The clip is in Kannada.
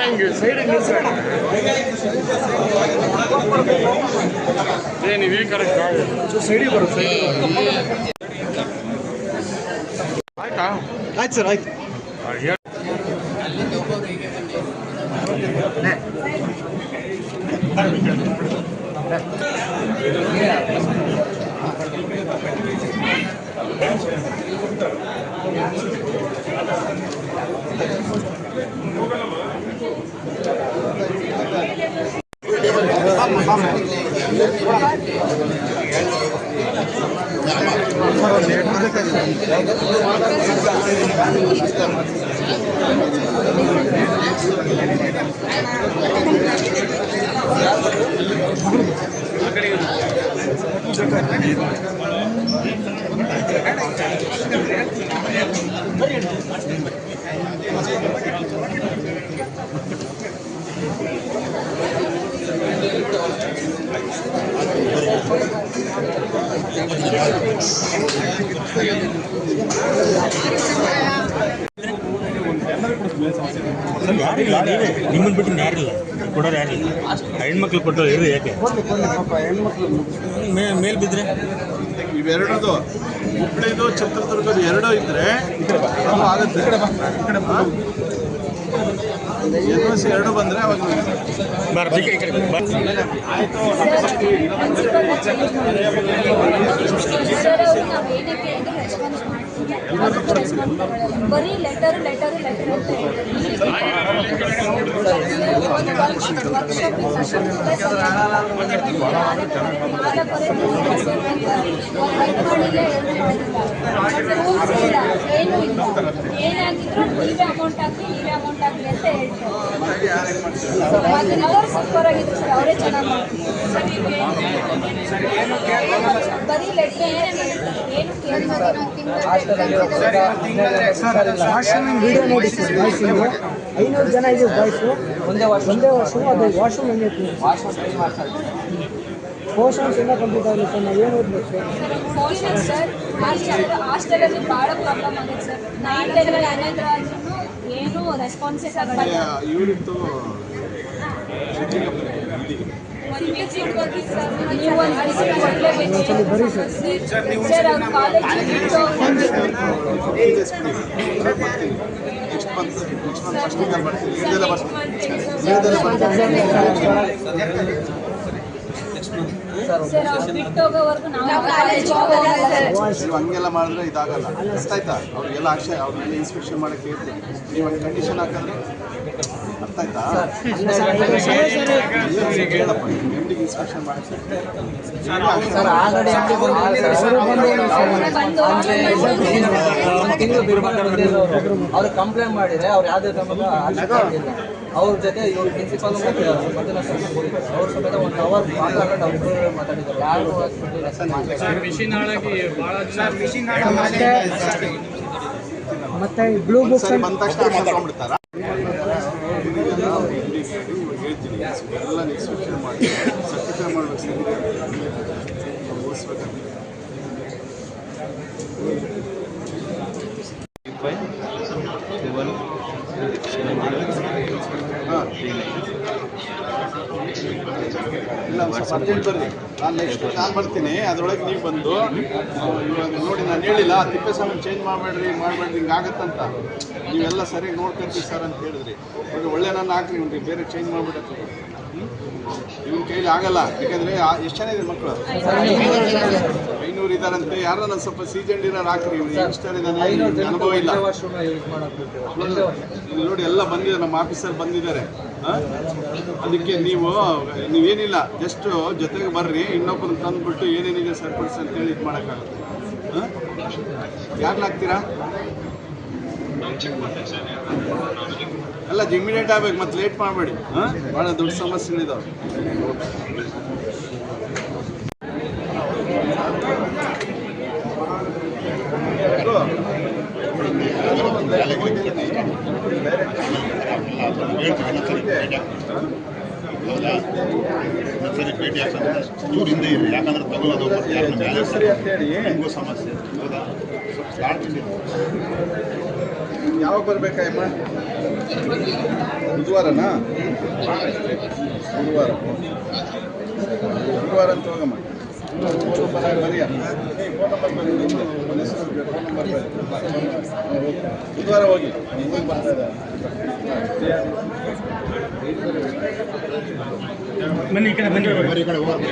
ಹಿಂಗೆ ಸೈಡಿಗೆ ನಿಲ್ಸ ನೀವು ಈ ಕರೆಕ್ಟ್ ಸೈಡಿಗೆ ಬರುತ್ತೆ ಆಯ್ತಾ ಆಯ್ತು ಸರ್ ಆಯ್ತು ನಿಮ್ಮನ್ನು ಬಿಟ್ಟು ಯಾರಿಲ್ಲ ಕೊಡೋರು ಯಾರಿಲ್ಲ ಹೆಣ್ಮಕ್ಳು ಕೊಟ್ಟರು ಇರು ಯಾಕೆ ಮೇಲ್ ಬಿದ್ದರೆ ಇವೆರಡದು ಹುಬ್ಳಿದು ಚಿತ್ರದುರ್ಗದ ಎರಡೂ ಇದ್ರೆ ಆಗುತ್ತೆ NOC ಎರಡು ಬಂದರೆ ಅವಾಗ ಬರೀ ಲೆಟರ್ ಏನು ಇಲ್ಲ ಏನಾಗಿದ್ರು ನೀವೇ ಅಮೌಂಟ್ ಹಾಕಿ ಅಂತ ಹೇಳ್ತಾರೆ. ಅವರು ಸೂಪರ್ ಆಗಿದ್ರು ಸರ್, ಅವರೇ ಚೆನ್ನಾಗಿ ಮಾಡ್ತಾರೆ. ಬರೀ ಲೆಟರ್ ಏನು ವಿಡಿಯೋ ನೋಡಿ ಸರ್, ಬಾಯ್ಸ್ 500 ಜನ ಇದೆ ಬಾಯ್ಸು ಒಂದೇ ವರ್ಷ ಅದು ವಾಶ್ರೂಮ್ ಹೆಂಗೆ ಪೋಷನ್ಸ್ ಎಲ್ಲ ಕಂಪ್ಲೀಟ್ ಆಗಲಿ ಸರ್. ನಾವೇನು ಓದ್ಬೇಕು ಪೋಷನ್ಸ್ ಸರ್ ಹಾಸ್ಟೆಲಲ್ಲಿ ಭಾಳ ಪ್ರಾಬ್ಲಮ್ ಆಗಿದೆ ಸರ್. 9th ಲೆವೆಲ್ ಏನಾದರೂ ಆದ್ರೂ ಏನು ರೆಸ್ಪಾನ್ಸಸ್ ಆಗಲ್ಲ. ಇವರಿತ್ತು ನೀವು ಒಂದು ವಿಸಿಟ್ ಕೊಡಲೇಬೇಕು ಬರೀ ಸರ್. ಅವ್ರ ಕಾಲೇಜ್ ಸರ್ ಅವ್ರು ಬಿಟ್ಟು ಹೋಗೋವರೆಗೂ ನಾವು ಕಾಲೇಜ್ ಹೋಗೋಲ್ಲ ಸರ್. ನೀವು ಹಂಗೆಲ್ಲ ಮಾಡಿದ್ರೆ ಇದಾಗಲ್ಲ, ಅರ್ಥ ಆಯ್ತಾ? ಅವ್ರಿಗೆಲ್ಲ ಅವ್ರಿಗೆಲ್ಲ ಇನ್ಸ್ಪೆಕ್ಷನ್ ಮಾಡೋಕ್ಕೆ ಹೇಳ್ತೀವಿ. ನೀವು ಹಂಗೆ ಕಂಡೀಷನ್ ಹಾಕಿದ್ರೆ ಅರ್ಥ ಆಯ್ತಾ? ಹೇಳಪ್ಪ MDಗೆ ಇನ್ಸ್ಪೆಕ್ಷನ್ ಮಾಡೋಕ್ಕೆ ಅವ್ರು ಕಂಪ್ಲೇಂಟ್ ಮಾಡಿದ್ರೆ ಅವ್ರು ಯಾವುದೇ ಅವ್ರ ಜೊತೆ ಇವ್ರು ಪ್ರಿನ್ಸಿಪಾಲ್ ಅವ್ರ ಸಮೇತ 1 ಅವರ್ ಮಾತಾಡ್ಕೊಂಡು ಅವ್ರು ಮಾತಾಡಿದ್ದಾರೆ. ಯಾರು ಮತ್ತೆ ಬ್ಲೂ ಬುಕ್ ಬಂದ ತಕ್ಷಣ ಮಾಡ್ಕೊಂಡ್ಬಿಡ್ತಾರ. ಹೇಳ್ತೀನಿ ಎಲ್ಲ ಇನ್ಸ್ಪೆಕ್ಷನ್ ಮಾಡಿ ಸರ್ಟಿಫೈ ಮಾಡಬೇಕು. ಓದಿಸ್ಬೇಕಂತ ಇಲ್ಲ ಸ್ವಲ್ಪ ಅರ್ಜೆಂಟ್ ಬರ್ರಿ. ನಾನು ನೆಕ್ಸ್ಟ್ ಕಾಲ್ ಬರ್ತೀನಿ, ಅದರೊಳಗೆ ನೀವು ಬಂದು ಇವಾಗ ನೋಡಿ ನಾನು ಹೇಳಿಲ್ಲ ತಿಪ್ಪೇಸ್ವಾಮಿ ಚೇಂಜ್ ಮಾಡಬೇಡ್ರಿ ಹಿಂಗೆ ಆಗತ್ತಂತ. ನೀವೆಲ್ಲ ಸರಿಯಾಗಿ ನೋಡ್ಕೊಂತೀವಿ ಸರ್ ಅಂತ ಹೇಳಿದ್ರಿ. ಇವಾಗ ಒಳ್ಳೆ ನಾನು ಹಾಕ್ರಿ ಇವ್ನಿಗೆ ಬೇರೆ ಚೇಂಜ್ ಮಾಡಿಬಿಡತ್ತೆ. ಇವನ ಕೈಲಿ ಆಗಲ್ಲ, ಯಾಕಂದರೆ ಎಷ್ಟು ಜನ ಇದೆ ಮಕ್ಕಳು? 500 ಇದ್ದಾರಂತೆ. ಯಾರು ನಾನು ಸ್ವಲ್ಪ ಸೀಸನ್ ಇರೋರು ಹಾಕ್ರಿ. ಇವ್ನು ಯಂಗ್ಸ್ಟರ್ ಇದ್ದಾನೆ, ಅನುಭವ ಇಲ್ಲ. ನೋಡಿ ಎಲ್ಲ ಬಂದಿದ್ದಾರೆ, ನಮ್ಮ ಆಫೀಸರ್ ಬಂದಿದ್ದಾರೆ. ಅದಕ್ಕೆ ನೀವೇನಿಲ್ಲ, ಜಸ್ಟ್ ಜೊತೆಗೆ ಬರ್ರಿ, ಇನ್ನೊಬ್ಬರನ್ನ ತಂದುಬಿಟ್ಟು ಏನೇನಿದೆ ಸರಿಪಡಿಸಿ ಅಂತೇಳಿ ಇದು ಮಾಡೋಕ್ಕಾಗುತ್ತೆ. ಯಾರನ್ನ ಹಾಕ್ತೀರಾ? ಅಲ್ಲ ಇಮಿಡಿಯೇಟ್ ಆಗ್ಬೇಕು, ಮತ್ತೆ ಲೇಟ್ ಮಾಡಬೇಡಿ. ಭಾಳ ದೊಡ್ಡ ಸಮಸ್ಯೆಗಳಿದಾವೆ. ಸರಿ ಭೇಟಿ ಆಗ್ತದೆ ಚೂರು ಹಿಂದೆ ಇರಿ, ಯಾಕಂದ್ರೆ ತಗೊಳ್ಳೋದು ಸರಿ ಅಂತೇಳಿ ಹೆಂಗೋ ಸಮಸ್ಯೆ. ಹೌದಾ? ಸ್ವಲ್ಪ ಸ್ಟಾರ್ಟ್ ಯಾವಾಗ ಬರ್ಬೇಕಾಯಮ್ಮ? ಬುಧವಾರನಾ? ಗುರುವಾರ ಅಂತ ಹೋಗಮ್ಮ. ಫೋನ್ ನಂಬರ್ ಬರೀ. ಫೋನ್ ನಂಬರ್ ಬರೀ. ಫೋನ್ ನಂಬರ್ ಬರೀ. ಬುಧವಾರ ಹೋಗಿ. ಹೋಗಿ ಬರ್ತಾ ಇದೆ. ಬನ್ನಿ ಈ ಕಡೆ ಬನ್ನಿ. ಬರೀ ಈ ಕಡೆ ಹೋಗಿ.